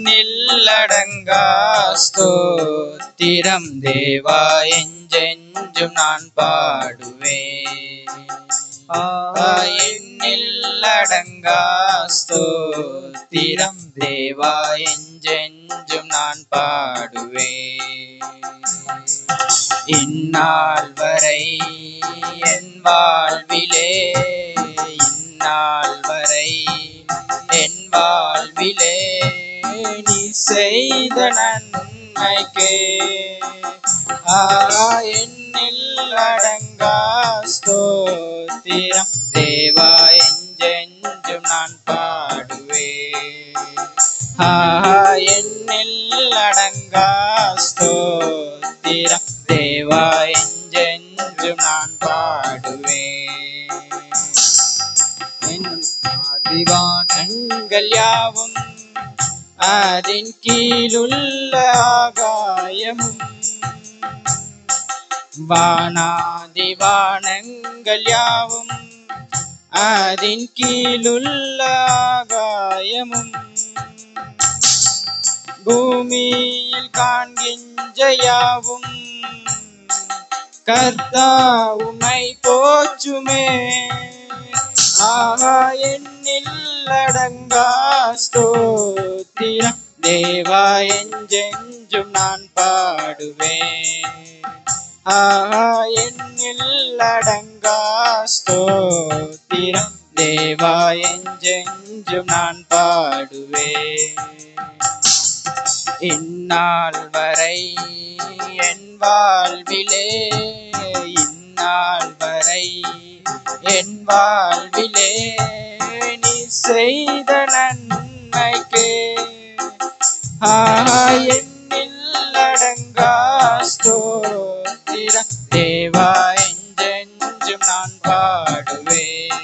எண்ணில்லடங்கா ஸ்தோத்திரம் தேவா என்றென்றும் நான் பாடுவேன். எண்ணில்லடங்கா ஸ்தோத்திரம் தேவா என்றென்றும் நான் பாடுவேன். இந்நாள் வரை என் வாழ்விலே, இந்நாள் வரை என் வாழ்விலே நீ செய்த நன்மைக்கே எண்ணில்லடங்கா ஸ்தோத்திரம் தேவா என்றென்றும் நான் பாடுவேன். எண்ணில்லடங்கா ஸ்தோத்திரம் தேவா என்றென்றும் நான் பாடுவேன். வானங்கள் யாவும் அதன் கீழுள்ள ஆகாயமும், வானாதி வானங்கள் யாவும் அதன் கீழுள்ள ஆகாயமும், பூமியில் காண்கின்ற யாவும் கர்த்தா உம்மை போற்றுமே. எண்ணில்லடங்கா ஸ்தோத்திரம் தேவா என்றென்றும் நான் பாடுவேன். எண்ணில்லடங்கா ஸ்தோத்திரம் தேவா என்றென்றும் நான் பாடுவேன். இந்நாள் வரை என் வாழ்விலே, இந்நாள் வரை என் வாழ்விலே நீ செய்த நன்மைக்கே எண்ணில்லடங்கா ஸ்தோத்திரம் தேவா என்றென்றும் நான் பாடுவேன்.